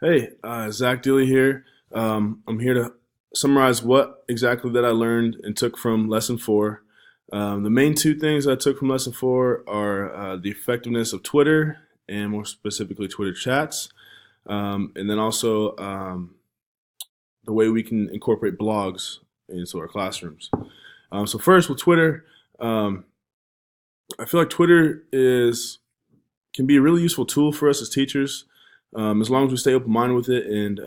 Hey, Zach Dilly here. I'm here to summarize what exactly that I learned and took from lesson four. The main two things I took from lesson four are the effectiveness of Twitter and more specifically Twitter chats, and then also the way we can incorporate blogs into our classrooms. So first with Twitter, um, I feel like Twitter is can be a really useful tool for us as teachers, as long as we stay open minded with it and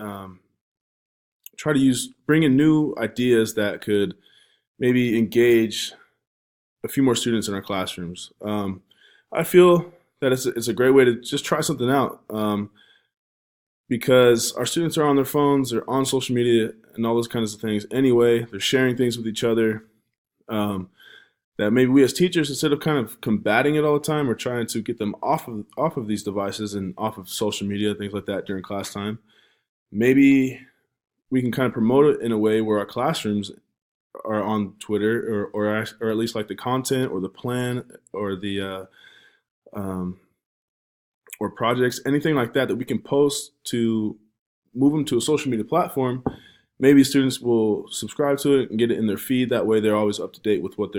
try to bring in new ideas that could maybe engage a few more students in our classrooms. I feel that it's a great way to just try something out, because our students are on their phones, they're on social media, and all those kinds of things. Anyway, they're sharing things with each other. Um, that maybe we as teachers, instead of kind of combating it all the time or trying to get them off of these devices and off of social media, things like that during class time, maybe we can kind of promote it in a way where our classrooms are on Twitter, or at least like the content or the plan or the um, or projects, anything like that that we can post to move them to a social media platform. Maybe students will subscribe to it and get it in their feed. That way, they're always up to date with what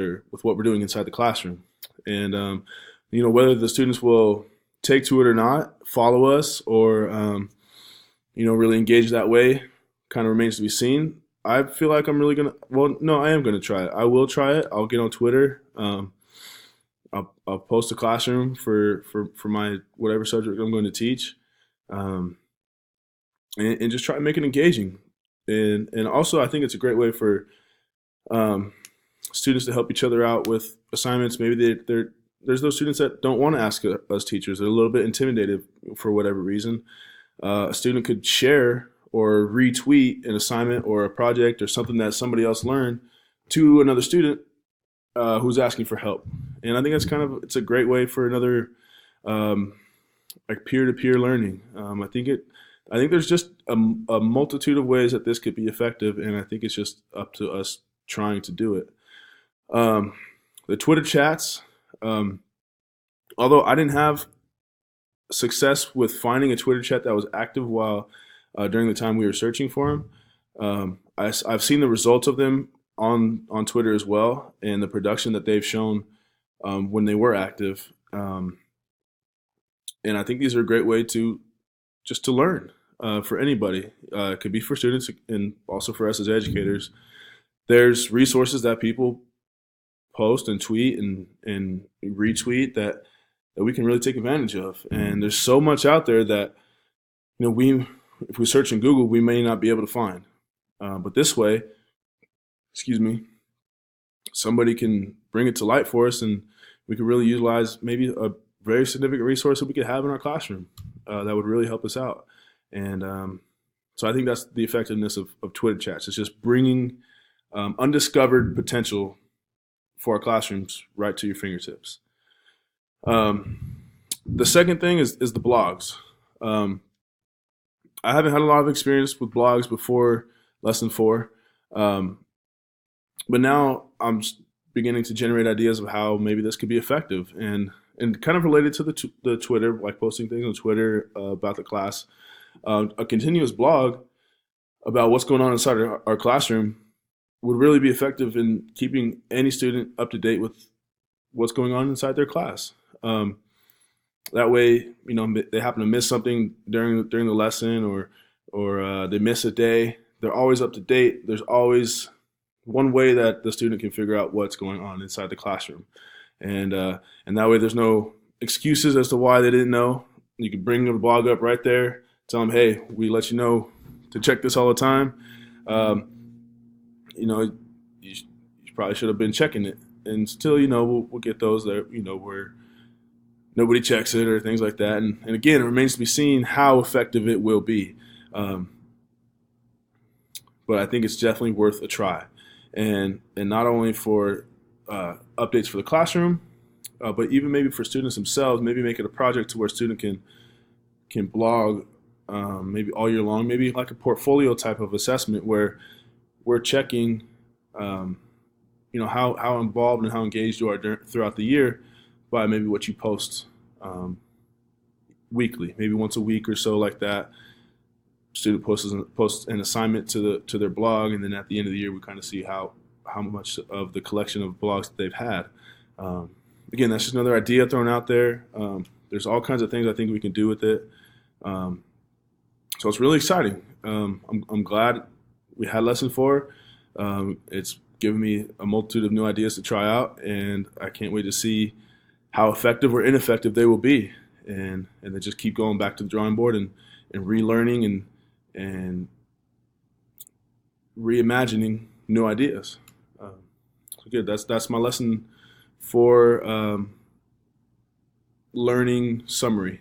we're doing inside the classroom. And whether the students will take to it or not, follow us, or really engage that way, kind of remains to be seen. I feel like I'm really gonna. Well, no, I am gonna try it. I will try it. I'll get on Twitter. I'll post a classroom for my whatever subject I'm going to teach, um, and just try to make it engaging. And also, I think it's a great way for um, students to help each other out with assignments. Maybe there's those students that don't want to ask us teachers. They're a little bit intimidated for whatever reason. A student could share or retweet an assignment or a project or something that somebody else learned to another student who's asking for help. And I think it's a great way for another um, like peer-to-peer learning. I think there's just a multitude of ways that this could be effective, and I think it's just up to us trying to do it. Um, the Twitter chats, um, although I didn't have success with finding a Twitter chat that was active while during the time we were searching for them, I've seen the results of them on Twitter as well, and the production that they've shown when they were active. And I think these are a great way to just to learn for anybody. It could be for students and also for us as educators. There's resources that people post and tweet and retweet that we can really take advantage of. And there's so much out there that we if we search in Google we may not be able to find. But this way, excuse me, somebody can bring it to light for us, and we can really utilize maybe a very significant resource that we could have in our classroom that would really help us out. And so I think that's the effectiveness of Twitter chats. It's just bringing undiscovered potential for our classrooms right to your fingertips. Um, the second thing is the blogs. Um, I haven't had a lot of experience with blogs before lesson four, um, but now I'm beginning to generate ideas of how maybe this could be effective, and kind of related to the Twitter, like posting things on Twitter about the class. A continuous blog about what's going on inside our classroom would really be effective in keeping any student up to date with what's going on inside their class. That way, they happen to miss something during the lesson, or they miss a day. They're always up to date. There's always one way that the student can figure out what's going on inside the classroom, and that way there's no excuses as to why they didn't know. You can bring the blog up right there, tell them, hey, we let you know to check this all the time. Um, you probably should have been checking it, and still, we'll get those that where nobody checks it or things like that. And again, it remains to be seen how effective it will be. Um, but I think it's definitely worth a try, and not only for updates for the classroom, but even maybe for students themselves. Maybe make it a project to where a student can blog maybe all year long, maybe like a portfolio type of assessment where we're checking, how involved and how engaged you are throughout the year by maybe what you post weekly, maybe once a week or so like that. student posts an assignment to their blog, and then at the end of the year we kind of see how much of the collection of blogs that they've had. Again, that's just another idea thrown out there. There's all kinds of things I think we can do with it. So it's really exciting. I'm glad we had lesson 4. It's given me a multitude of new ideas to try out, and I can't wait to see how effective or ineffective they will be, and then just keep going back to the drawing board and relearning and reimagining new ideas. So good. That's my lesson 4 learning summary.